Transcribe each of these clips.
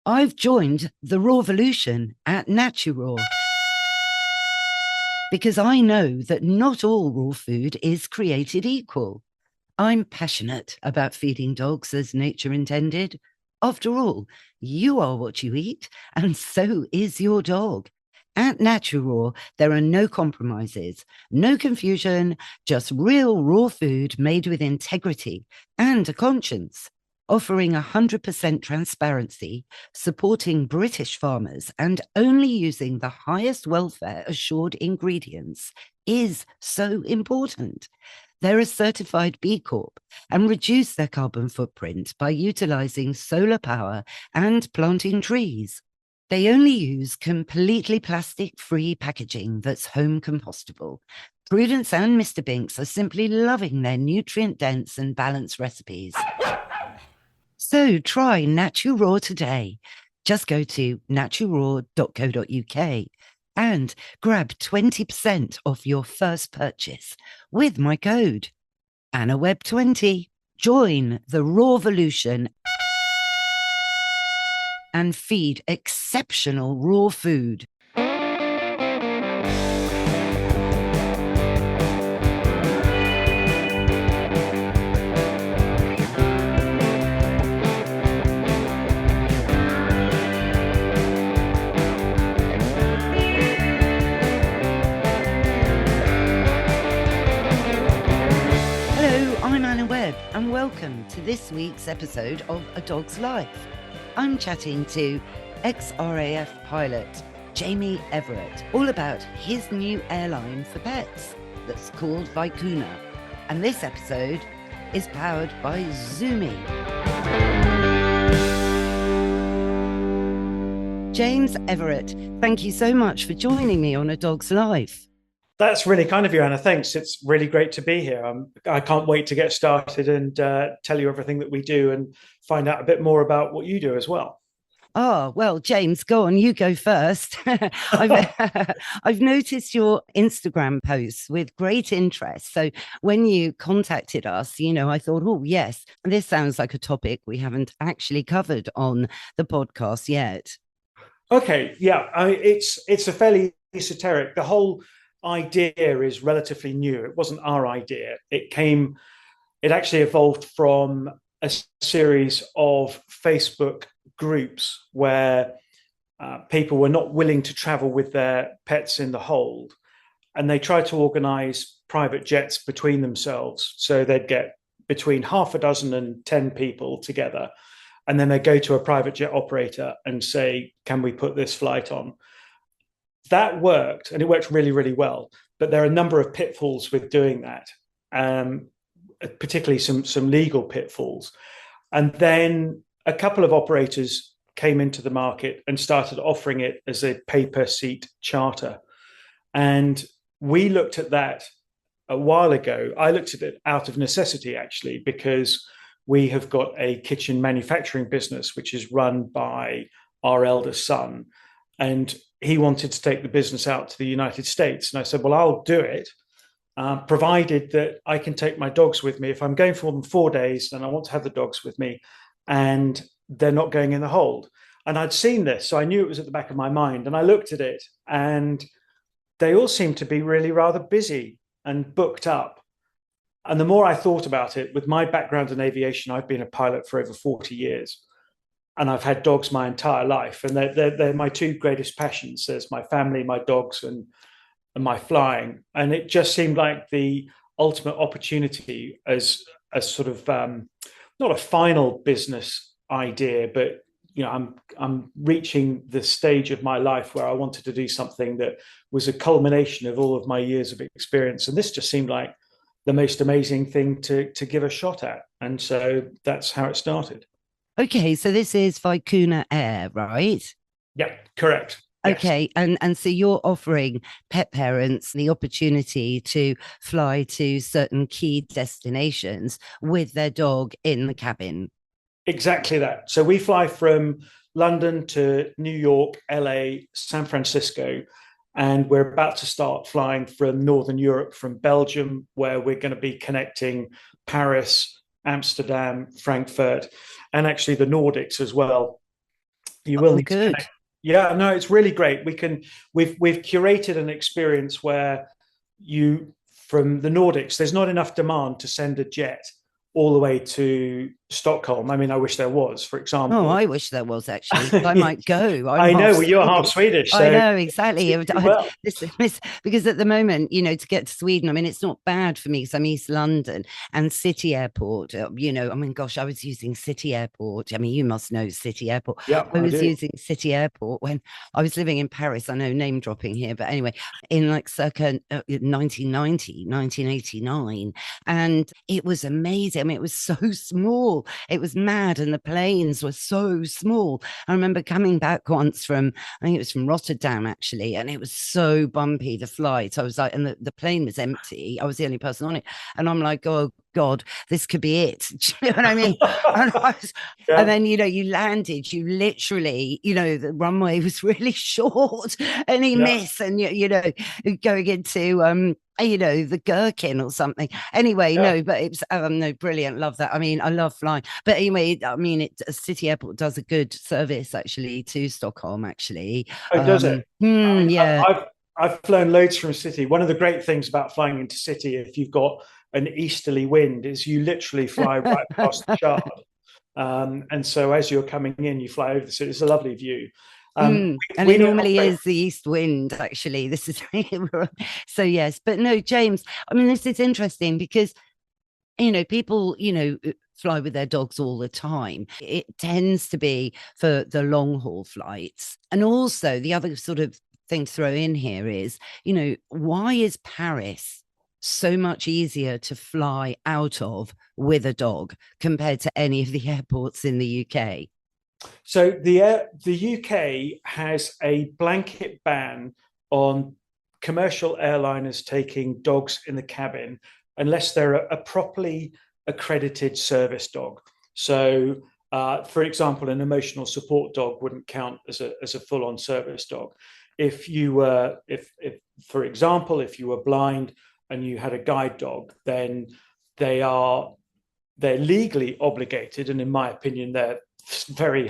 I've joined the Rawvolution at Naturaw because I know that not all raw food is created equal. I'm passionate about feeding dogs as nature intended. After all, you are what you eat, and so is your dog. At Naturaw, there are no compromises, no confusion, just real raw food made with integrity and a conscience, offering 100% transparency, supporting British farmers, and only using the highest welfare assured ingredients is so important. They're a certified B Corp and reduce their carbon footprint by utilizing solar power and planting trees. They only use completely plastic-free packaging that's home compostable. Prudence and Mr. Binks are simply loving their nutrient-dense and balanced recipes. So try Naturaw today. Just go to naturaw.co.uk and grab 20% off your first purchase with my code AnnaWebb20. Join the Rawvolution and feed exceptional raw food. I'm Anna Webb, and welcome to this week's episode of A Dog's Life. I'm chatting to ex-RAF pilot Jamie Everett, all about his new airline for pets that's called Vicuna. And this episode is powered by Zoomy. James Everett, thank you so much for joining me on A Dog's Life. That's really kind of you, Anna. Thanks. It's really great to be here. I can't wait to get started and tell you everything that we do and find out a bit more about what you do as well. Oh, well, James, go on, you go first. I've noticed your Instagram posts with great interest. So when you contacted us, I thought, oh, yes, this sounds like a topic we haven't actually covered on the podcast yet. Okay, yeah, it's a fairly esoteric. The whole idea is relatively new. It wasn't our idea. It actually evolved from a series of Facebook groups where people were not willing to travel with their pets in the hold, and they tried to organize private jets between themselves. So they'd get between half a dozen and 10 people together, and then they go to a private jet operator and say, can we put this flight on? That worked, and it worked really, really well. But there are a number of pitfalls with doing that, particularly some legal pitfalls. And then a couple of operators came into the market and started offering it as a pay-per-seat charter. And we looked at that a while ago. I looked at it out of necessity, actually, because we have got a kitchen manufacturing business, which is run by our eldest son. And he wanted to take the business out to the United States. And I said, well, I'll do it, provided that I can take my dogs with me. If I'm going for more than 4 days, then I want to have the dogs with me, and they're not going in the hold. And I'd seen this, so I knew it was at the back of my mind. And I looked at it, and they all seemed to be really rather busy and booked up. And the more I thought about it, with my background in aviation, I've been a pilot for over 40 years. And I've had dogs my entire life, and they're my two greatest passions. There's my family, my dogs, and my flying. And it just seemed like the ultimate opportunity as a sort of not a final business idea, but I'm reaching the stage of my life where I wanted to do something that was a culmination of all of my years of experience. And this just seemed like the most amazing thing to give a shot at. And so that's how it started. Okay, so this is Vicuna Air, right? Yeah, correct. Yes. Okay, and so you're offering pet parents the opportunity to fly to certain key destinations with their dog in the cabin. Exactly that. So we fly from London to New York, LA, San Francisco, and we're about to start flying from Northern Europe, from Belgium, where we're going to be connecting Paris, Amsterdam, Frankfurt, and actually the Nordics as well. You will Oh, need to good. connect. Yeah, no, it's really great. We've curated an experience where you from the Nordics, there's not enough demand to send a jet all the way to Stockholm. I mean, I wish there was, for Oh, example. I wish there was actually. I might go. I'm I half know, well, you're half Swedish. Swedish, I so know exactly. well. Because at the moment, to get to Sweden, I mean, it's not bad for me because I'm East London and City Airport. I mean, gosh, I was using City Airport. I mean, you must know City Airport. Yeah, I I was do. using City Airport when I was living in Paris. I know name dropping here, but anyway, in like circa 1990, 1989. And it was amazing. I mean, it was so small. It was mad. And the planes were so small. I remember coming back once from, I think it was from Rotterdam actually, and it was so bumpy, the flight. I was like, and the plane was empty. I was the only person on it. And I'm like, oh God, this could be it. Do you know what I mean? And, and Yeah, then, you landed, you literally, the runway was really short and he yeah. missed and, going into, the gherkin or something. Anyway, Yeah. no, but it's no, brilliant. Love that. I mean, I love flying. But anyway, I mean, City Airport does a good service actually to Stockholm. Actually, Oh, does it? I mean, yeah. I've flown loads from City. One of the great things about flying into City, if you've got an easterly wind, is you literally fly right past the Shard. And so as you're coming in, you fly over the city. It's a lovely view. And We it don't normally operate. is the east wind, actually. This is so yes, but no, James. I mean, this is interesting because people, fly with their dogs all the time. It tends to be for the long haul flights. And also, the other sort of thing to throw in here is, why is Paris so much easier to fly out of with a dog compared to any of the airports in the UK? So the UK has a blanket ban on commercial airliners taking dogs in the cabin unless they're a properly accredited service dog. So, for example, an emotional support dog wouldn't count as a full on service dog. If you were, if for example, if you were blind and you had a guide dog, then they are they're legally obligated, and in my opinion, they're very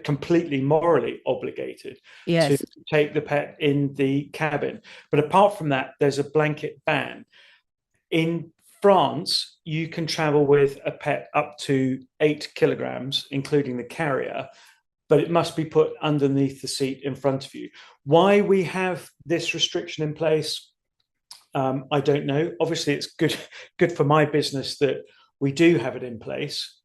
completely morally obligated to Yes. take the pet in the cabin. But apart from that, there's a blanket ban. In France, you can travel with a pet up to 8 kilograms, including the carrier, but it must be put underneath the seat in front of you. Why we have this restriction in place, I don't know. Obviously, it's good for my business that we do have it in place.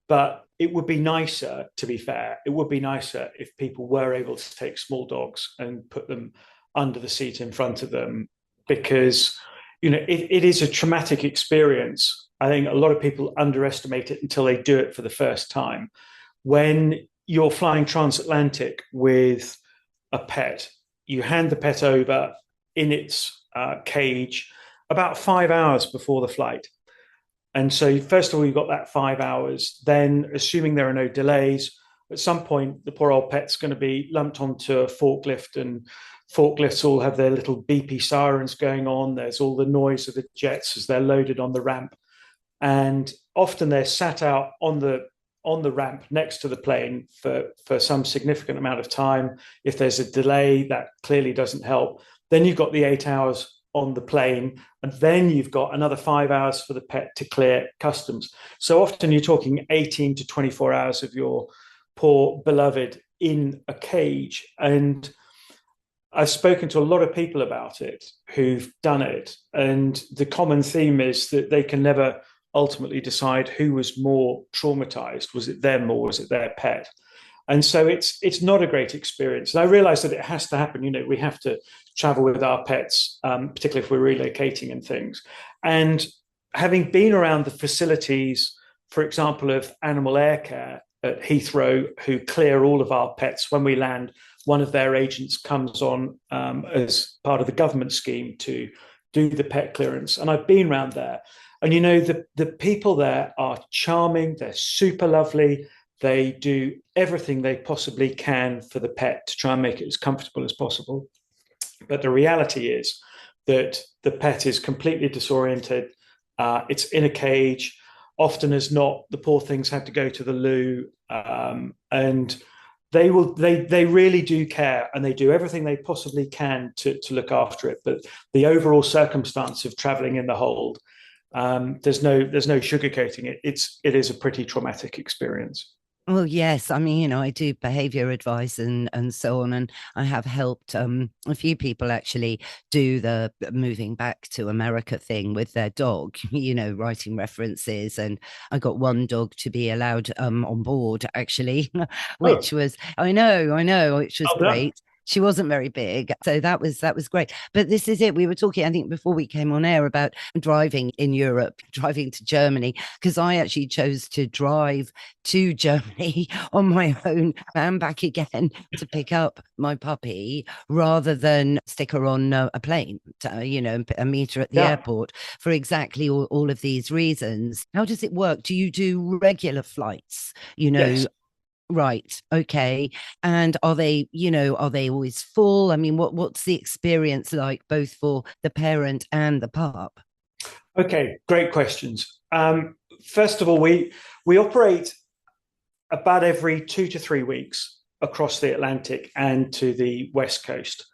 But it would be nicer, to be fair, it would be nicer if people were able to take small dogs and put them under the seat in front of them, because it is a traumatic experience. I think a lot of people underestimate it until they do it for the first time. When you're flying transatlantic with a pet, you hand the pet over in its cage about 5 hours before the flight. And so, first of all, you've got that 5 hours. Then, assuming there are no delays, at some point, the poor old pet's going to be lumped onto a forklift, and forklifts all have their little beepy sirens going on. There's all the noise of the jets as they're loaded on the ramp. And often they're sat out on the ramp next to the plane for some significant amount of time. If there's a delay, that clearly doesn't help. Then you've got the 8 hours on the plane, and then you've got another 5 hours for the pet to clear customs. So often you're talking 18 to 24 hours of your poor beloved in a cage. And I've spoken to a lot of people about it who've done it, and the common theme is that they can never ultimately decide who was more traumatized. Was it them or was it their pet? And so it's not a great experience. And I realize that it has to happen. We have to travel with our pets, particularly if we're relocating and things. And having been around the facilities, for example, of Animal Air Care at Heathrow, who clear all of our pets when we land, one of their agents comes on as part of the government scheme to do the pet clearance. And I've been around there. And the people there are charming, they're super lovely. They do everything they possibly can for the pet to try and make it as comfortable as possible. But the reality is that the pet is completely disoriented. It's in a cage. Often as not, the poor things have to go to the loo. And they really do care, and they do everything they possibly can to look after it. But the overall circumstance of traveling in the hold, there's no sugarcoating it. It is a pretty traumatic experience. Well, yes. I mean, I do behavior advice and so on, and I have helped a few people actually do the moving back to America thing with their dog, writing references. And I got one dog to be allowed on board actually, which Oh, was I know, which was well done. great. She wasn't very big, so that was great. But this is it. We were talking, I think, before we came on air about driving in Europe, driving to Germany, because I actually chose to drive to Germany on my own and back again to pick up my puppy rather than stick her on a plane, and meet her at the Yeah. airport for exactly all of these reasons. How does it work? Do you do regular flights? Yes. Right. Okay. And are they always full? I mean, what's the experience like both for the parent and the pup? Okay. Great questions. First of all, we operate about every 2 to 3 weeks across the Atlantic and to the West Coast.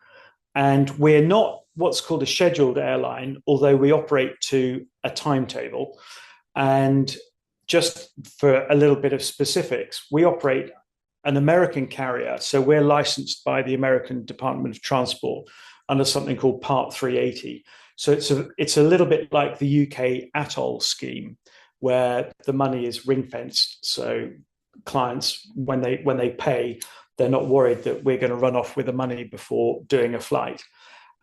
And we're not what's called a scheduled airline, although we operate to a timetable. And just for a little bit of specifics, we operate an American carrier. So we're licensed by the American Department of Transport under something called Part 380. So it's a little bit like the UK ATOL scheme, where the money is ring fenced. So clients, when they pay, they're not worried that we're going to run off with the money before doing a flight.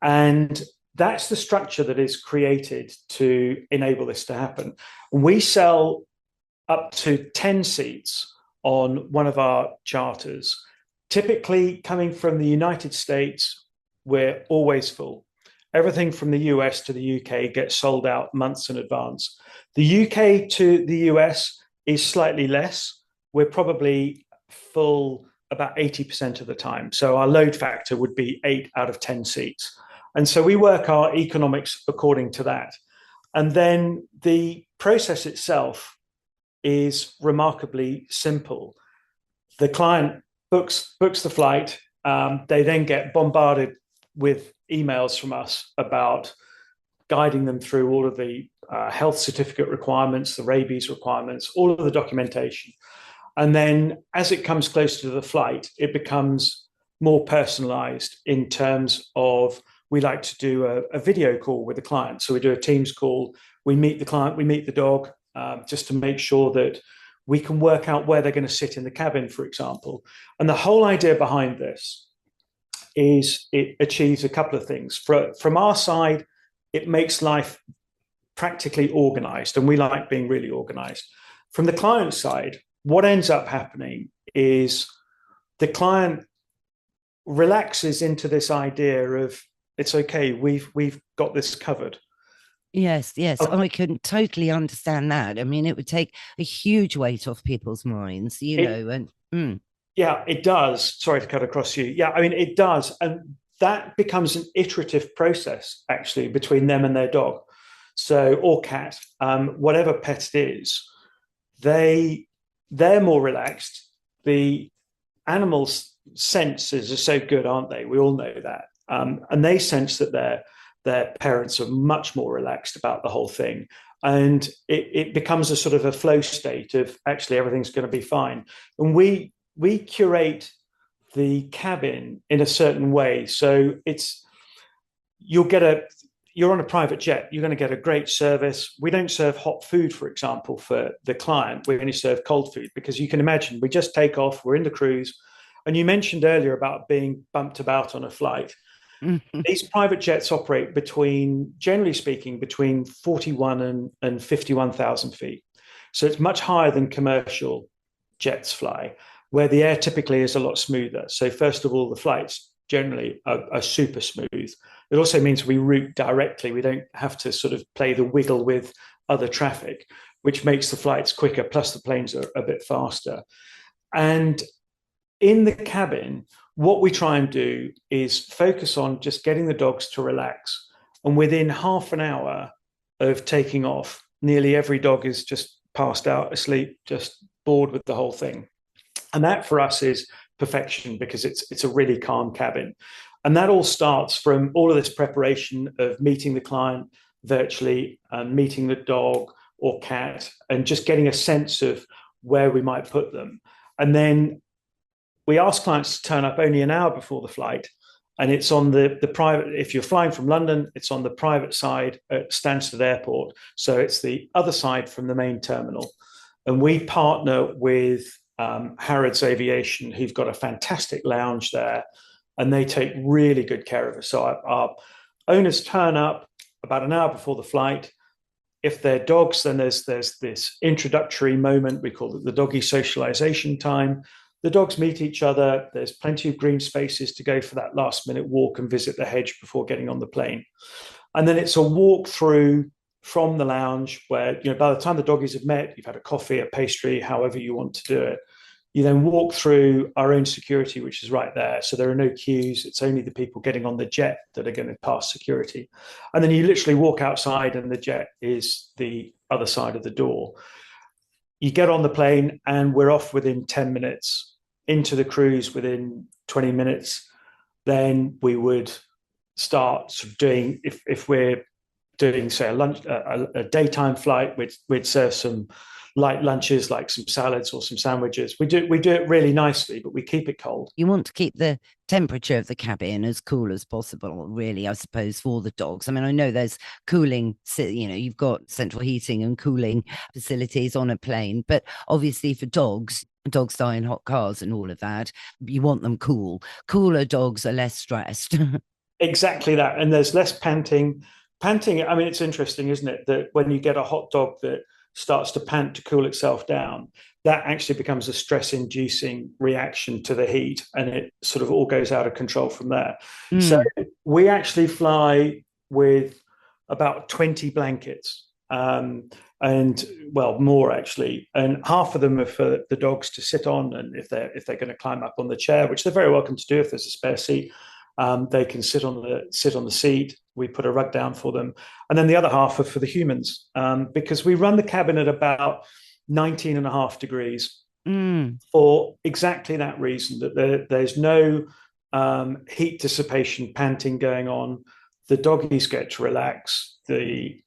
And that's the structure that is created to enable this to happen. We sell up to 10 seats on one of our charters. Typically, coming from the United States, we're always full. Everything from the US to the UK gets sold out months in advance. The UK to the US is slightly less. We're probably full about 80% of the time. So our load factor would be 8 out of 10 seats. And so we work our economics according to that. And then the process itself is remarkably simple. The client books the flight. They then get bombarded with emails from us about guiding them through all of the health certificate requirements, the rabies requirements, all of the documentation. And then as it comes closer to the flight, it becomes more personalized in terms of we like to do a video call with the client. So we do a Teams call. We meet the client, we meet the dog, just to make sure that we can work out where they're going to sit in the cabin, for example. And the whole idea behind this is it achieves a couple of things. From our side, it makes life practically organized, and we like being really organized. From the client side, what ends up happening is the client relaxes into this idea of it's okay, we've got this covered. Yes, yes. Oh, I can totally understand that. I mean, it would take a huge weight off people's minds, it and yeah, it does. Sorry to cut across you. Yeah, I mean it does, and that becomes an iterative process actually between them and their dog, so or cat, whatever pet it is. They they're more relaxed. The animals' senses are so good, aren't they? We all know that, and they sense that their parents are much more relaxed about the whole thing, and it becomes a sort of a flow state of actually everything's going to be fine. And we curate the cabin in a certain way, so it's you'll get a you're on a private jet, you're going to get a great service. We don't serve hot food, for example, for the client. We only serve cold food because you can imagine we just take off, we're in the cruise. And you mentioned earlier about being bumped about on a flight. These private jets operate between, generally speaking, between 41 and 51,000 feet. So it's much higher than commercial jets fly, where the air typically is a lot smoother. So first of all, the flights generally are super smooth. It also means we route directly. We don't have to sort of play the wiggle with other traffic, which makes the flights quicker. Plus the planes are a bit faster. And in the cabin, what we try and do is focus on just getting the dogs to relax. And within half an hour of taking off, nearly every dog is just passed out asleep, just bored with the whole thing. And that for us is perfection because it's a really calm cabin. And that all starts from all of this preparation of meeting the client virtually and meeting the dog or cat and just getting a sense of where we might put them. And then we ask clients to turn up only an hour before the flight. And it's on the private, if you're flying from London, it's on the private side at Stansted Airport. So it's the other side from the main terminal. And we partner with Harrods Aviation, who've got a fantastic lounge there, and they take really good care of us. So our owners turn up about an hour before the flight. If they're dogs, then there's this introductory moment. We call it the doggy socialization time. The dogs meet each other. There's plenty of green spaces to go for that last minute walk and visit the hedge before getting on the plane. And then it's a walk through from the lounge where, by the time the doggies have met, you've had a coffee, a pastry, however you want to do it. You then walk through our own security, which is right there. So there are no queues. It's only the people getting on the jet that are going to pass security. And then you literally walk outside and the jet is the other side of the door. You get on the plane and we're off within 10 minutes, into the cruise within 20 minutes. Then we would start sort of doing, if we're doing, say, a daytime flight, we'd serve some light lunches like some salads or some sandwiches. We do it really nicely, but we keep it cold. You want to keep the temperature of the cabin as cool as possible, really, I suppose, for the dogs. I mean, I know there's cooling, you've got central heating and cooling facilities on a plane, but obviously for dogs die in hot cars and all of that. You want them cool. Cooler dogs are less stressed. Exactly that. And there's less panting. Panting, I mean, it's interesting, isn't it, that when you get a hot dog that starts to pant to cool itself down, that actually becomes a stress-inducing reaction to the heat, and it sort of all goes out of control from there. So we actually fly with about 20 blankets, and well, more actually, and half of them are for the dogs to sit on, and if they're going to climb up on the chair, which they're very welcome to do if there's a spare seat, they can sit on the seat. We put a rug down for them. And then the other half are for the humans, because we run the cabin at about 19.5 degrees for exactly that reason, that there's no heat dissipation, panting going on. The doggies get to relax. The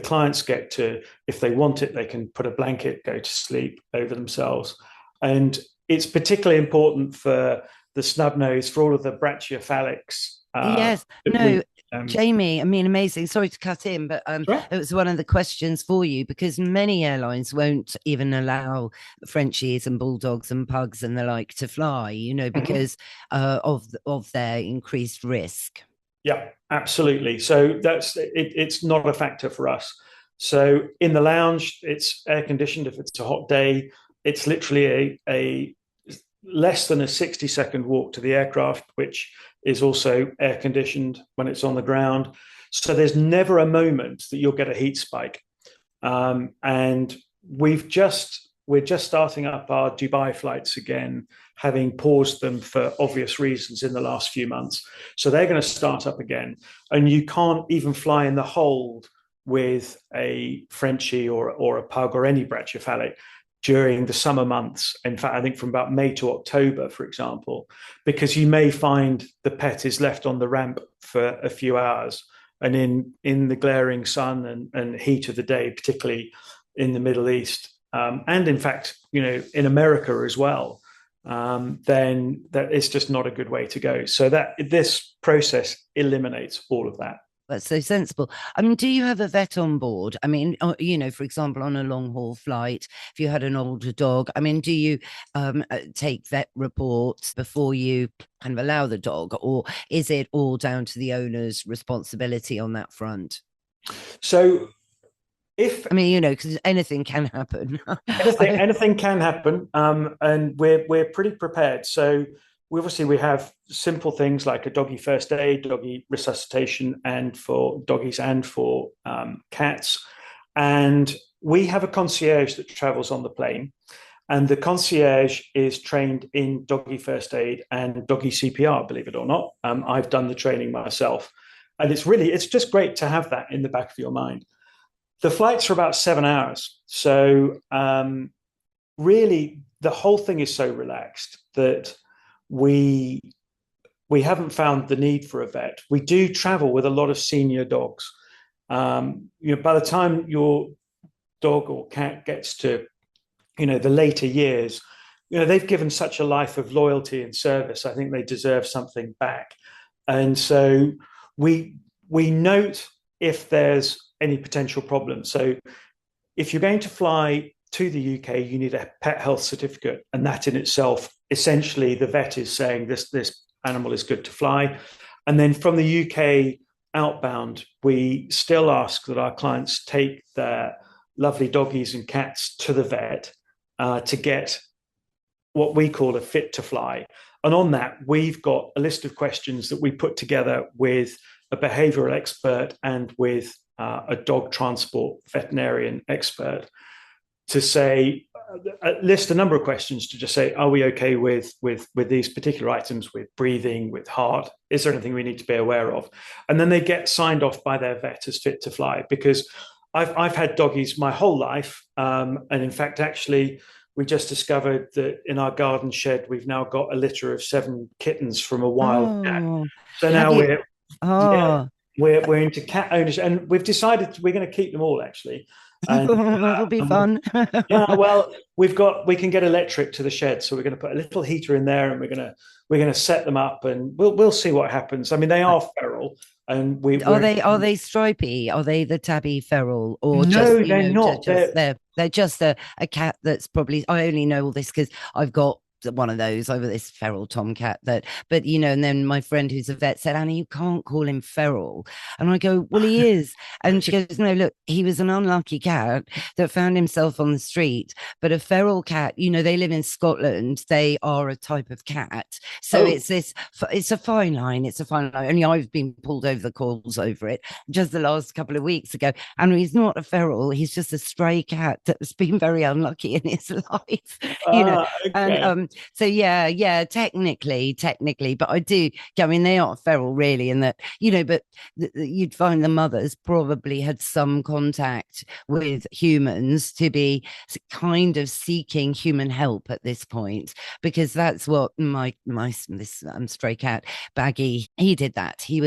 clients get to, if they want it, they can put a blanket, go to sleep over themselves. And it's particularly important for the snub nose, for all of the brachycephalics. Yes, no, Jamie, I mean, amazing. Sorry to cut in, but it was one of the questions for you, because many airlines won't even allow Frenchies and bulldogs and pugs and the like to fly, because of their increased risk. Yeah, absolutely. So it's not a factor for us. So in the lounge, it's air conditioned. If it's a hot day, it's literally a less than a 60-second walk to the aircraft, which is also air conditioned when it's on the ground. So there's never a moment that you'll get a heat spike. And we're just starting up our Dubai flights again, having paused them for obvious reasons in the last few months. So they're going to start up again. And you can't even fly in the hold with a Frenchie or a pug or any brachycephalic during the summer months. In fact, I think from about May to October, for example, because you may find the pet is left on the ramp for a few hours, and in the glaring sun and heat of the day, particularly in the Middle East, and in fact, in America as well, then that is just not a good way to go. So that this process eliminates all of that. That's so sensible. I mean, do you have a vet on board? I mean, for example, on a long haul flight, if you had an older dog, I mean, do you take vet reports before you kind of allow the dog, or is it all down to the owner's responsibility on that front? So because anything can happen. anything can happen, and we're pretty prepared. So we have simple things like a doggy first aid, doggy resuscitation, and for doggies and for cats. And we have a concierge that travels on the plane, and the concierge is trained in doggy first aid and doggy CPR, believe it or not. I've done the training myself, and it's just great to have that in the back of your mind. The flights are about 7 hours, so really the whole thing is so relaxed that we we haven't found the need for a vet. We do travel with a lot of senior dogs. By the time your dog or cat gets to the later years, they've given such a life of loyalty and service. I think they deserve something back, and so we we note if there's any potential problems. So if you're going to fly to the UK, you need a pet health certificate, and that in itself, essentially, the vet is saying this animal is good to fly. And then from the UK outbound, we still ask that our clients take their lovely doggies and cats to the vet to get what we call a fit to fly. And on that, we've got a list of questions that we put together with a behavioral expert and with a dog transport veterinarian expert to say, list a number of questions to just say, are we okay with these particular items, with breathing, with heart? Is there anything we need to be aware of? And then they get signed off by their vet as fit to fly. Because I've had doggies my whole life, and in fact, actually, we just discovered that in our garden shed, we've now got a litter of 7 kittens from a wild cat. Oh, So have now you? yeah, Oh, we're into cat ownership, and we've decided we're going to keep them all actually. And, that'll be and fun. yeah, well, we can get electric to the shed, so we're going to put a little heater in there, and we're going to set them up, and we'll see what happens. I mean, they are feral, and we're Are they stripy? Are they the tabby feral, or just no, they're not. they're just a cat that's probably. I only know all this because I've got one of those over this feral tomcat that, but and then my friend who's a vet said, Annie, you can't call him feral. And I go, well, he is. And she goes, no, look, he was an unlucky cat that found himself on the street. But a feral cat, they live in Scotland. They are a type of cat. So Oh, it's a fine line. It's a fine line. Only I've been pulled over the coals over it just the last couple of weeks ago. And he's not a feral. He's just a stray cat that's been very unlucky in his life, and okay. so yeah, technically, but I mean, they are feral really, in that, but you'd find the mothers probably had some contact with humans to be kind of seeking human help at this point, because that's what this stray cat Baggy, he did that. He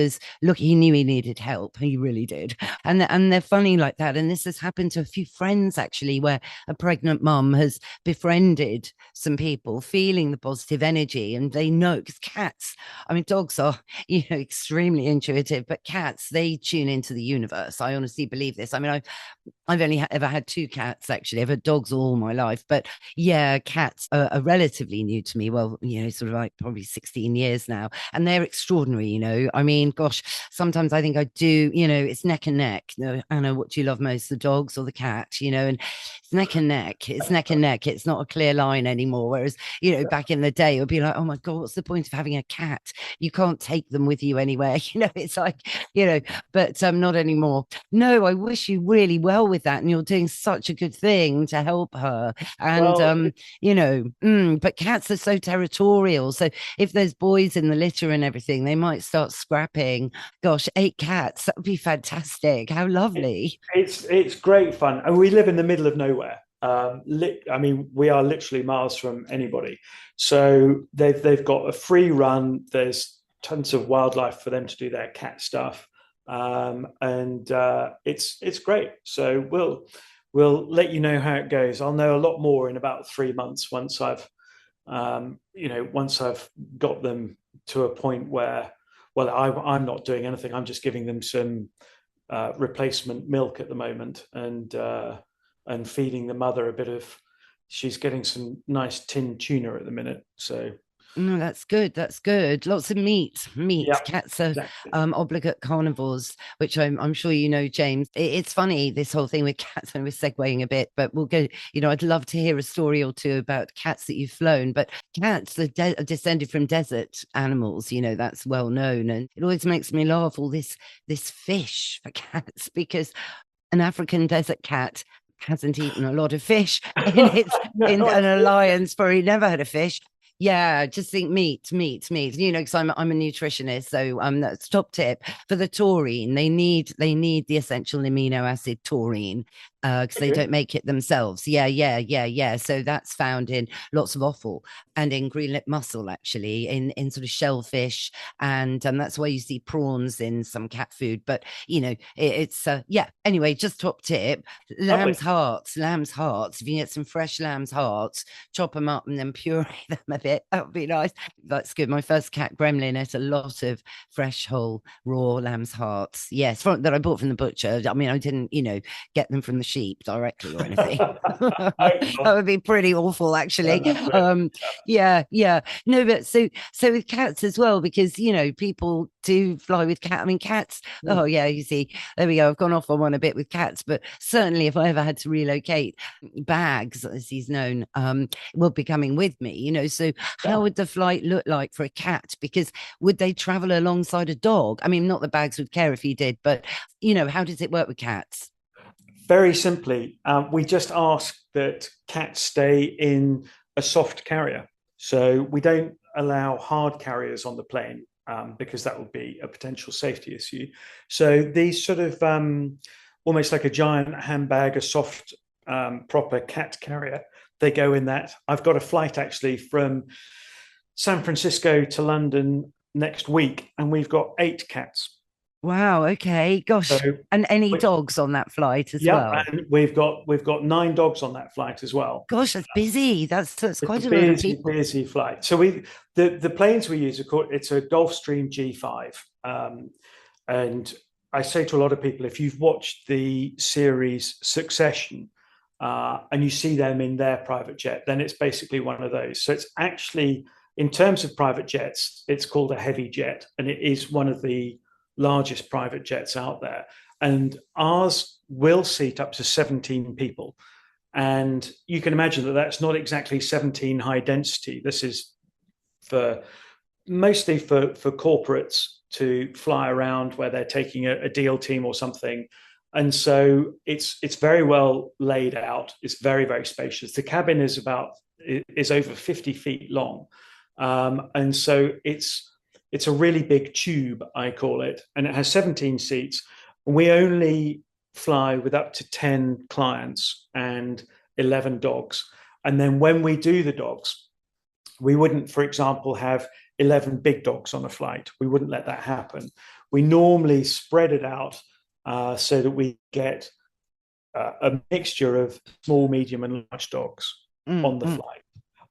knew he needed help. He really did. And they're funny like that. And this has happened to a few friends actually, where a pregnant mum has befriended some people feeling the positive energy, and they know, because cats, I mean, dogs are extremely intuitive, but cats, they tune into the universe. I honestly believe this. I mean, I've only ever had 2 cats actually. I've had dogs all my life, but yeah, cats are relatively new to me. Well, sort of like probably 16 years now, and they're extraordinary. I mean, gosh, sometimes I think I do. It's neck and neck. Anna, what do you love most, the dogs or the cat? And it's neck and neck. It's neck and neck. It's not a clear line anymore. Whereas back in the day, it would be like, oh my god, what's the point of having a cat? You can't take them with you anywhere. It's like but not anymore. No, I wish you really well with that, and you're doing such a good thing to help her. And Well, but cats are so territorial. So if there's boys in the litter and everything, they might start scrapping. Gosh, 8 cats, that would be fantastic. How lovely. it's great fun, and we live in the middle of nowhere. I mean, we are literally miles from anybody, so they've got a free run. There's tons of wildlife for them to do their cat stuff, and it's great. So we'll let you know how it goes. I'll know a lot more in about 3 months once I've got them to a point where, well, I'm not doing anything. I'm just giving them some replacement milk at the moment, and feeding the mother a bit of. She's getting some nice tin tuna at the minute, so No, that's good. That's good. Lots of meat. yeah, Meat. Cats are exactly. obligate carnivores, which I'm sure James. It's funny, this whole thing with cats, and we're segueing a bit, but we'll go. I'd love to hear a story or two about cats that you've flown. But cats are descended from desert animals. That's well known, and it always makes me laugh. All this fish for cats, because an African desert cat hasn't eaten a lot of fish in No, an alliance for he never had a fish. Yeah, just think meat, because I'm a nutritionist. So that's top tip for the taurine. They need the essential amino acid taurine. because they don't make it themselves. Yeah. So that's found in lots of offal and in green lip mussel, actually, in sort of shellfish, and that's why you see prawns in some cat food. But it's yeah. Anyway, just top tip: Lovely. lamb's hearts. If you get some fresh lamb's hearts, chop them up and then puree them a bit. That would be nice. That's good. My first cat, Gremlin, ate a lot of fresh, whole, raw lamb's hearts. Yes, that I bought from the butcher. I mean, I didn't, get them from the sheep directly or anything. That would be pretty awful, actually. Yeah. No, but so with cats as well, because people do fly with cat. I mean, cats. Oh yeah, you see, there we go. I've gone off on one a bit with cats, but certainly if I ever had to relocate, Bags, as he's known, will be coming with me. So how would the flight look like for a cat? Because would they travel alongside a dog? I mean, not that Bags would care if he did, but how does it work with cats? Very simply, we just ask that cats stay in a soft carrier. So we don't allow hard carriers on the plane, because that would be a potential safety issue. So these sort of almost like a giant handbag, a soft, proper cat carrier, they go in that. I've got a flight actually from San Francisco to London next week, and we've got 8 cats. Wow. Okay. Gosh. So, And any which, dogs on that flight as yeah, well? and we've got 9 dogs on that flight as well. Gosh, that's busy. That's It's a quite a lot of busy, people. busy flight. So the planes we use are called, it's a Gulfstream G5, and I say to a lot of people, if you've watched the series Succession, and you see them in their private jet, then it's basically one of those. So it's actually, in terms of private jets, it's called a heavy jet, and it is one of the largest private jets out there. And ours will seat up to 17 people. And you can imagine that that's not exactly 17 high density. This is for mostly for corporates to fly around where they're taking a deal team or something. And so it's very well laid out. It's very, very spacious. The cabin is over 50 feet long. And so it's a really big tube, I call it, and it has 17 seats. We only fly with up to 10 clients and 11 dogs. And then when we do the dogs, we wouldn't, for example, have 11 big dogs on a flight. We wouldn't let that happen. We normally spread it out, so that we get a mixture of small, medium, and large dogs on the flight.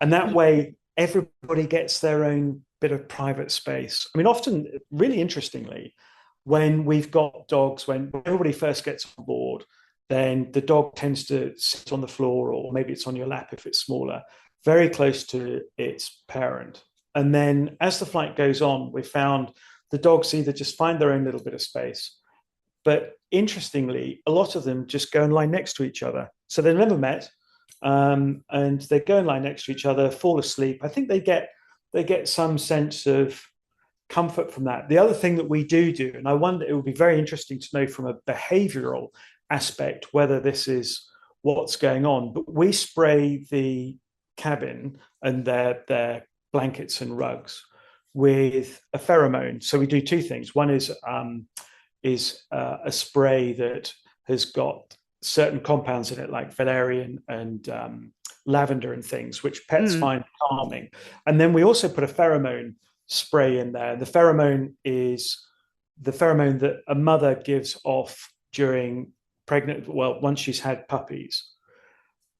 And that way, everybody gets their own bit of private space. I mean, often, really interestingly, when we've got dogs, when everybody first gets on board, then the dog tends to sit on the floor, or maybe it's on your lap if it's smaller, very close to its parent. And then as the flight goes on, we found the dogs either just find their own little bit of space, but interestingly, a lot of them just go and lie next to each other. So they've never met, and they go and lie next to each other, fall asleep. I think they get some sense of comfort from that. The other thing that we do, and I wonder, it would be very interesting to know from a behavioral aspect whether this is what's going on, but we spray the cabin and their blankets and rugs with a pheromone. So we do 2 things. One is a spray that has got certain compounds in it, like valerian and lavender and things, which pets find calming. And then we also put a pheromone spray in there. The pheromone is the pheromone that a mother gives off during once she's had puppies.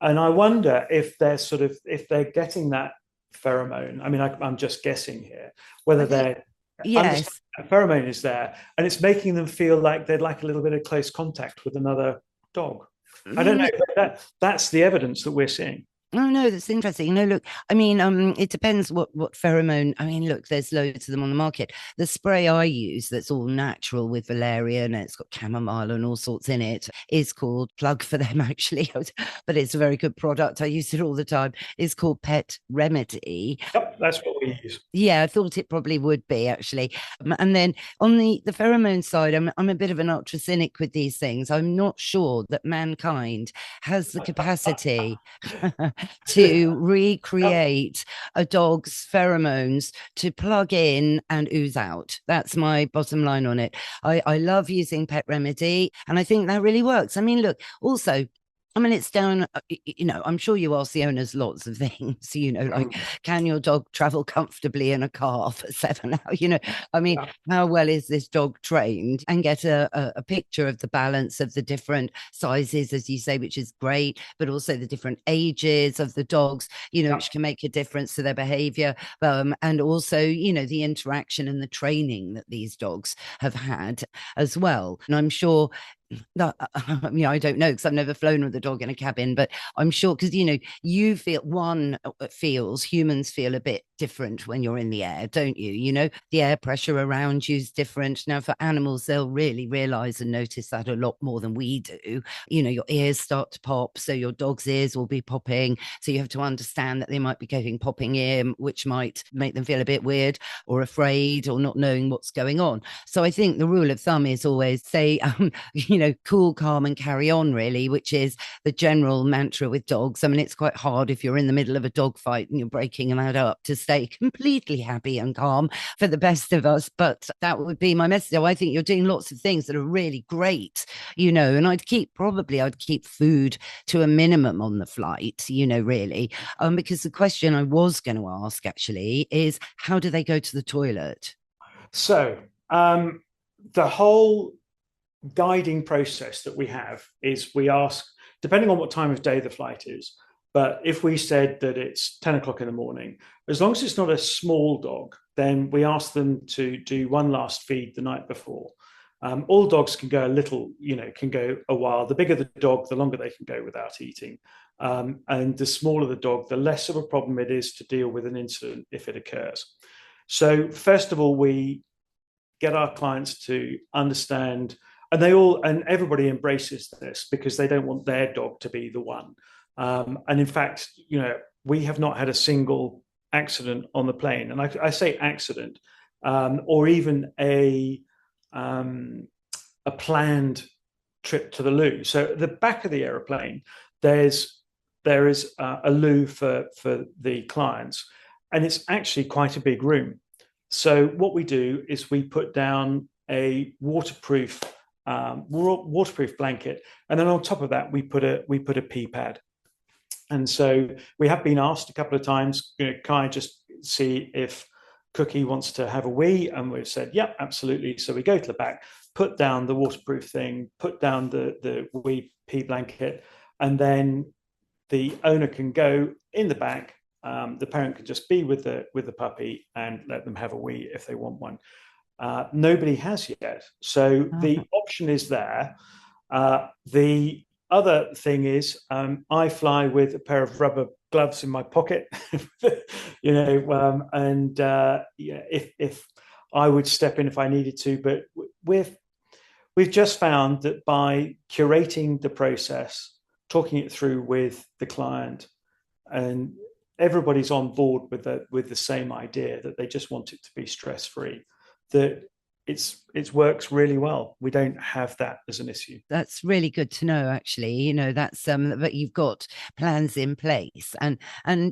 And I wonder if they're getting that pheromone. I mean, I'm just guessing here, whether they're Yes. that pheromone is there and it's making them feel like they'd like a little bit of close contact with another dog. I don't know, but that's the evidence that we're seeing. Oh no, that's interesting. No, look, I mean, it depends what pheromone. I mean, look, there's loads of them on the market. The spray I use, that's all natural with valerian and it's got chamomile and all sorts in it, is called, plug for them actually, but it's a very good product. I use it all the time. It's called Pet Remedy. Yep, that's what we use. Yeah, I thought it probably would be actually. And then on the pheromone side, I'm a bit of an ultra cynic with these things. I'm not sure that mankind has the capacity to recreate a dog's pheromones to plug in and ooze out. That's my bottom line on it. I love using Pet Remedy, and I think that really works. I mean, look, also, I mean, it's down, I'm sure you ask the owners lots of things, like, can your dog travel comfortably in a car for 7 hours? I mean, Yeah. how well is this dog trained? And get a picture of the balance of the different sizes, as you say, which is great, but also the different ages of the dogs, Yeah. which can make a difference to their behavior. And also, the interaction and the training that these dogs have had as well. And I'm sure that, I mean, I don't know because I've never flown with a dog in a cabin, but I'm sure because you feel humans feel a bit different when you're in the air, don't you? The air pressure around you is different. Now, for animals, they'll really realize and notice that a lot more than we do. Your ears start to pop, so your dog's ears will be popping. So you have to understand that they might be getting popping ear, which might make them feel a bit weird or afraid or not knowing what's going on. So I think the rule of thumb is always say, cool, calm, and carry on, really, which is the general mantra with dogs. I mean, it's quite hard if you're in the middle of a dog fight and you're breaking that up to stay completely happy and calm for the best of us. But that would be my message. I think you're doing lots of things that are really great, and I'd keep food to a minimum on the flight, really. Because the question I was going to ask actually is, how do they go to the toilet? So the whole guiding process that we have is we ask, depending on what time of day the flight is, but if we said that it's 10 o'clock in the morning, as long as it's not a small dog, then we ask them to do one last feed the night before. All dogs can go a little, can go a while. The bigger the dog, the longer they can go without eating. And the smaller the dog, the less of a problem it is to deal with an incident if it occurs. So first of all, we get our clients to understand, and everybody embraces this because they don't want their dog to be the one. And in fact, we have not had a single accident on the plane. And I say accident, or even a planned trip to the loo. So at the back of the aeroplane, there is a loo for the clients, and it's actually quite a big room. So what we do is we put down a waterproof blanket, and then on top of that we put a pee pad. And so we have been asked a couple of times, can I just see if Cookie wants to have a wee? And we've said, yeah, absolutely. So we go to the back, put down the waterproof thing, put down the wee pee blanket, and then the owner can go in the back. The parent can just be with the puppy and let them have a wee if they want one. Nobody has yet, so the option is there. The other thing is, I fly with a pair of rubber gloves in my pocket, and if I would step in if I needed to, but we've just found that by curating the process, talking it through with the client, and everybody's on board with the same idea that they just want it to be stress-free, that it works really well. We don't have that as an issue. That's really good to know, actually. That's that you've got plans in place. And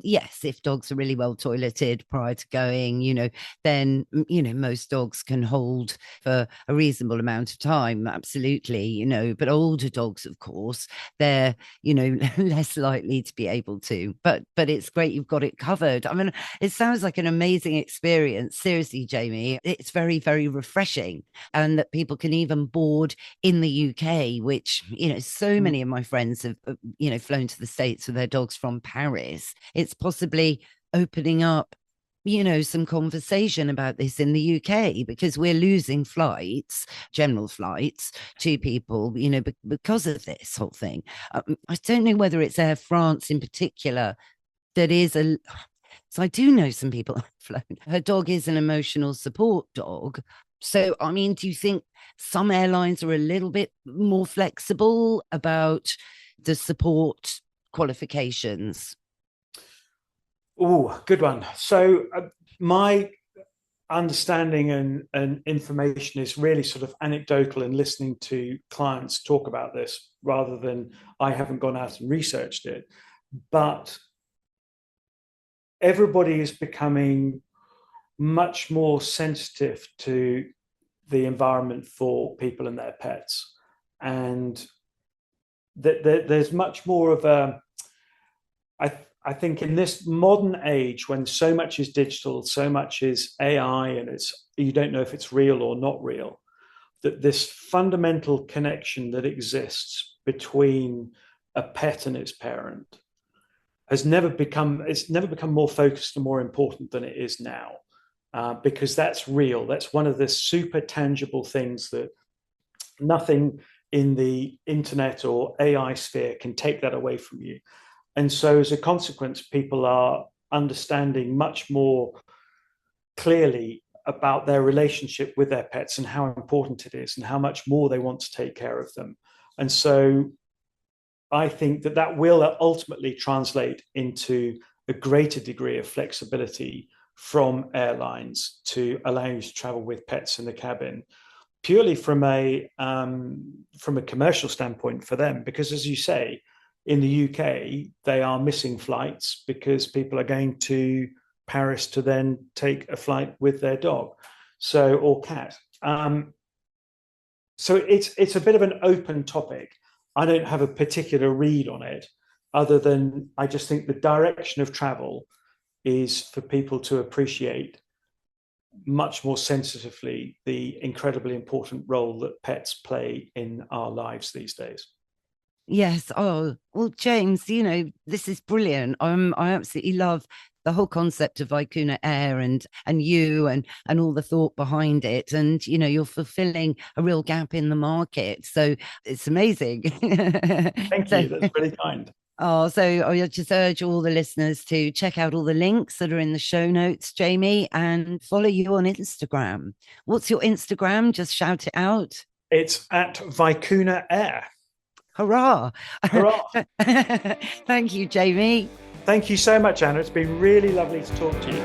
yes, if dogs are really well toileted prior to going, then most dogs can hold for a reasonable amount of time. Absolutely, but older dogs, of course, they're less likely to be able to. But it's great you've got it covered. I mean, it sounds like an amazing experience. Seriously, Jamie, it's very, very refreshing. And that people can even board in the UK, which, so many of my friends have, flown to the States with their dogs from Paris. It's possibly opening up, some conversation about this in the UK, because we're losing flights, general flights, to people, because of this whole thing. I don't know whether it's Air France in particular that is so I do know some people who've flown. Her dog is an emotional support dog. So, I mean, do you think some airlines are a little bit more flexible about the support qualifications? Oh, good one. So my understanding and information is really sort of anecdotal and listening to clients talk about this rather than I haven't gone out and researched it. But everybody is becoming much more sensitive to the environment for people and their pets. And there's much more of a, I think in this modern age when so much is digital, so much is AI, and you don't know if it's real or not real, that this fundamental connection that exists between a pet and its parent it's never become more focused and more important than it is now, because that's real. That's one of the super tangible things that nothing in the internet or AI sphere can take that away from you. And so as a consequence, people are understanding much more clearly about their relationship with their pets and how important it is and how much more they want to take care of them. And so I think that will ultimately translate into a greater degree of flexibility from airlines to allow you to travel with pets in the cabin, purely from a commercial standpoint for them. Because as you say, in the UK, they are missing flights because people are going to Paris to then take a flight with their dog, or cat. So it's a bit of an open topic. I don't have a particular read on it, other than I just think the direction of travel is for people to appreciate much more sensitively the incredibly important role that pets play in our lives these days. Yes. Oh, well, James, this is brilliant. I absolutely love the whole concept of Vicuna Air and you and all the thought behind it. And, you're fulfilling a real gap in the market. So it's amazing. Thank you. That's really kind. Oh, so I just urge all the listeners to check out all the links that are in the show notes, Jamie, and follow you on Instagram. What's your Instagram? Just shout it out. It's at Vicuna Air. Hurrah. Hurrah. Thank you, Jamie. Thank you so much, Anna. It's been really lovely to talk to you.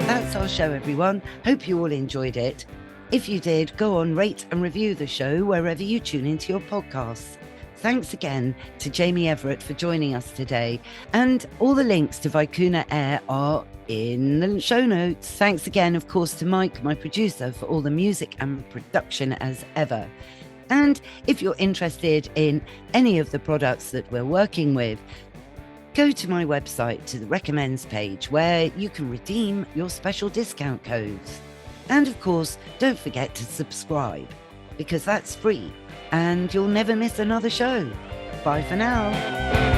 That's our show, everyone. Hope you all enjoyed it. If you did, go on, rate and review the show wherever you tune into your podcasts. Thanks again to Jamie Everett for joining us today. And all the links to Vicuna Air are in the show notes. Thanks again, of course, to Mike, my producer, for all the music and production as ever. And if you're interested in any of the products that we're working with, go to my website to the recommends page where you can redeem your special discount codes. And of course, don't forget to subscribe, because that's free and you'll never miss another show. Bye for now.